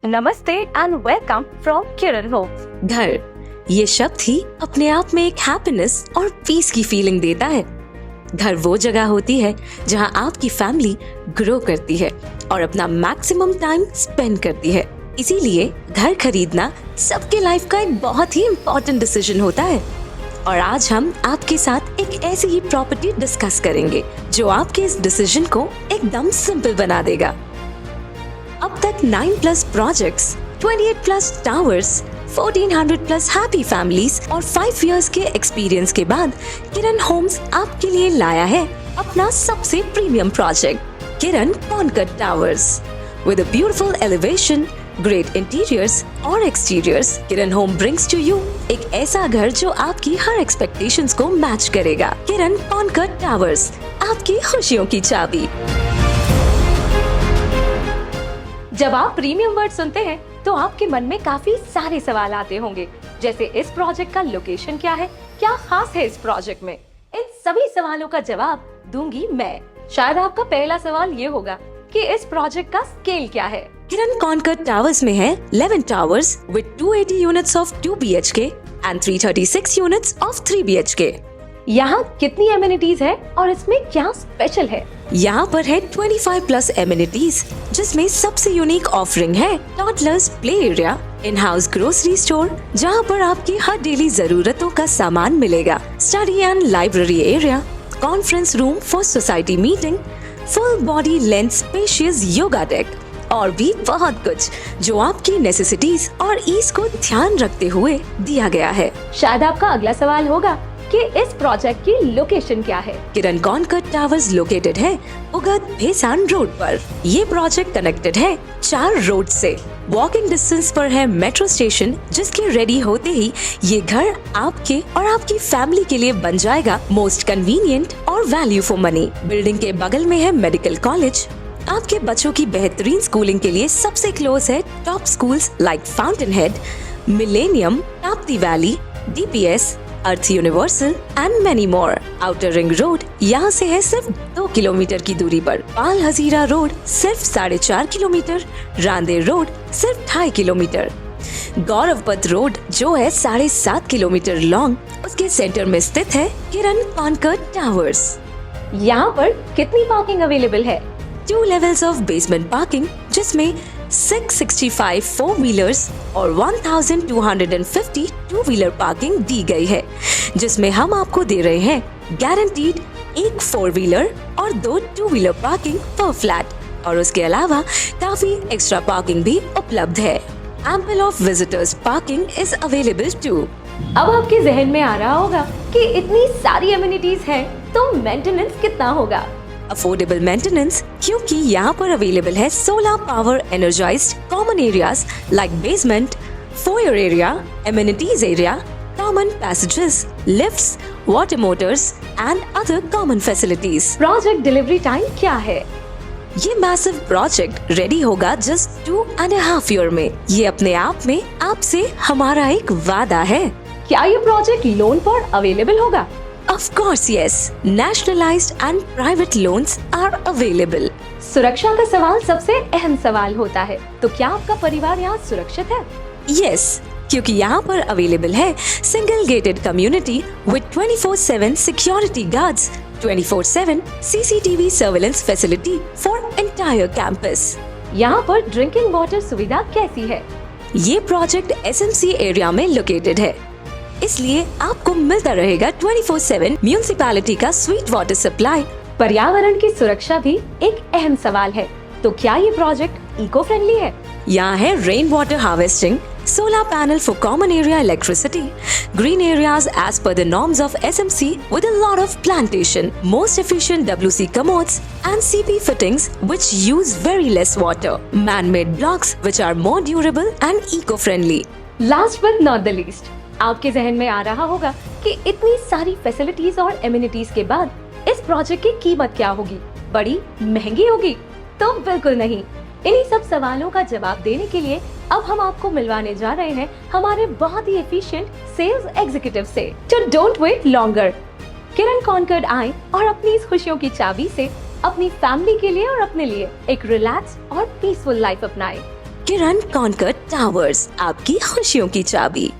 नमस्ते and welcome from Kiran home. घर ये शब्द ही अपने आप में एक हैप्पीनेस और पीस की फीलिंग देता है। घर वो जगह होती है जहां आपकी फैमिली ग्रो करती है और अपना मैक्सिमम टाइम स्पेंड करती है। इसीलिए घर खरीदना सबके लाइफ का एक बहुत ही इम्पोर्टेंट डिसीजन होता है। और आज हम आपके साथ एक ऐसी ही प्रॉपर्टी डिस्कस करेंगे जो आपके इस डिसीजन को एकदम सिंपल बना देगा। अब तक 9+ प्रोजेक्ट्स, 28+ टावर्स, 1400+ हैप्पी फैमिलीज और 5 इयर्स के एक्सपीरियंस के बाद किरण होम्स आपके लिए लाया है अपना सबसे premium project Kiran Concord towers. With a beautiful elevation, great interiors और exteriors, Kiran home brings to you एक ऐसा घर जो आपकी हर एक्सपेक्टेशंस को मैच करेगा। किरण कॉनकॉर्ड टावर्स, आपकी खुशियों की चाबी। जब आप प्रीमियम वर्ड सुनते हैं तो आपके मन में काफी सारे सवाल आते होंगे, जैसे इस प्रोजेक्ट का लोकेशन क्या है, क्या खास है इस प्रोजेक्ट में। इन सभी सवालों का जवाब दूंगी मैं। शायद आपका पहला सवाल ये होगा कि इस प्रोजेक्ट का स्केल क्या है। किरण कॉनकॉर्ड टावर्स में है 11 towers with 280 units of 2 BHK and 336 units of 3 BHK। यहाँ कितनी एमिनिटीज है और इसमें क्या स्पेशल है? यहाँ पर है 25+ एमिनिटीज, जिसमें सबसे यूनिक ऑफरिंग है toddlers play area, in house grocery store जहाँ पर आपकी हर डेली जरूरतों का सामान मिलेगा, study and library area, conference room for society meeting, full body length spacious yoga deck और भी बहुत कुछ जो आपकी नेसेसिटीज और ईज को ध्यान रखते हुए दिया गया है। शायद आपका अगला सवाल होगा कि इस प्रोजेक्ट की लोकेशन क्या है। किरण कॉनकॉर्ड टावर्स लोकेटेड है उगत भेसान रोड पर। ये प्रोजेक्ट कनेक्टेड है 4 रोड से। वॉकिंग डिस्टेंस पर है मेट्रो स्टेशन, जिसके रेडी होते ही ये घर आपके और आपकी फैमिली के लिए बन जाएगा मोस्ट कन्वीनियंट और वैल्यू फॉर मनी। बिल्डिंग के बगल में है मेडिकल कॉलेज। आपके बच्चों की बेहतरीन स्कूलिंग के लिए सबसे क्लोज है top schools like fountain head, millennium, Tapti valley, DPS, earth universal and many more. Outer ring road यहाँ से है सिर्फ 2 किलोमीटर की दूरी पर। पाल हजीरा रोड सिर्फ 4.5 किलोमीटर, रांदे रोड सिर्फ 2.5 किलोमीटर, गौरव पथ रोड जो है 7.5 किलोमीटर लॉन्ग, उसके सेंटर में स्थित है किरण कॉनकॉर्ड टावर्स। यहाँ पर कितनी पार्किंग अवेलेबल है? 2 levels ऑफ बेसमेंट पार्किंग, जिसमें 665 4-व्हीलर्स और 1250 2-व्हीलर पार्किंग दी गई है, जिसमें हम आपको दे रहे हैं गारंटीड 1 4-व्हीलर और 2 2-व्हीलर पार्किंग पर फ्लैट। और उसके अलावा काफी एक्स्ट्रा पार्किंग भी उपलब्ध है। Ample of visitors parking is available too. अब आपके जहन में आ रहा होगा कि इतनी सारी एमिनिटीज हैं, तो मेंटेनेंस कितना होगा? अफोर्डेबल मेंटेनेंस, क्योंकि यहाँ पर अवेलेबल है solar power energised common areas like basement, foyer area, amenities area, common passages, lifts, water Motors and other common facilities. Project delivery time क्या है? ये मैसिव प्रोजेक्ट रेडी होगा जस्ट 2.5 ईयर में। ये अपने आप में आपसे हमारा एक वादा है। क्या ये प्रोजेक्ट लोन पर अवेलेबल होगा? Of course, yes. Nationalized and private loans are available. सुरक्षा का सवाल सबसे अहम सवाल होता है, तो क्या आपका परिवार यहाँ सुरक्षित है? Yes, क्योंकि यहाँ पर अवेलेबल है single gated community with 24/7 security guards, 24/7 CCTV surveillance facility for entire campus. यहाँ पर ड्रिंकिंग वाटर सुविधा कैसी है? ये प्रोजेक्ट SMC एरिया में लोकेटेड है, इसलिए आपको मिलता रहेगा 24/7 म्यूनिसिपैलिटी का स्वीट वाटर सप्लाई। पर्यावरण की सुरक्षा भी एक अहम सवाल है, तो क्या ये प्रोजेक्ट इको फ्रेंडली है? यहाँ है rain water harvesting, solar panel for common area electricity, green areas as per the norms of SMC with a lot of plantation, most efficient WC commodes and CP fittings which use very less water, man-made blocks which are more durable and eco-friendly. Last but not the least, आपके जहन में आ रहा होगा कि इतनी सारी facilities और amenities के बाद इस प्रोजेक्ट की कीमत क्या होगी? बड़ी महंगी होगी? तो बिल्कुल नहीं। इन्हीं सब सवालों का जवाब देने के लिए अब हम आपको मिलवाने जा रहे हैं हमारे बहुत ही एफिशिएंट सेल्स एग्जीक्यूटिव से। तो don't wait longer, Kiran Concord आए और अपनी इस खुशियों की चाबी से अपनी फैमिली के लिए और अपने लिए एक रिलैक्स और पीसफुल लाइफ अपनाएं। किरण कॉन्कर टावर्स, आपकी खुशियों की चाबी।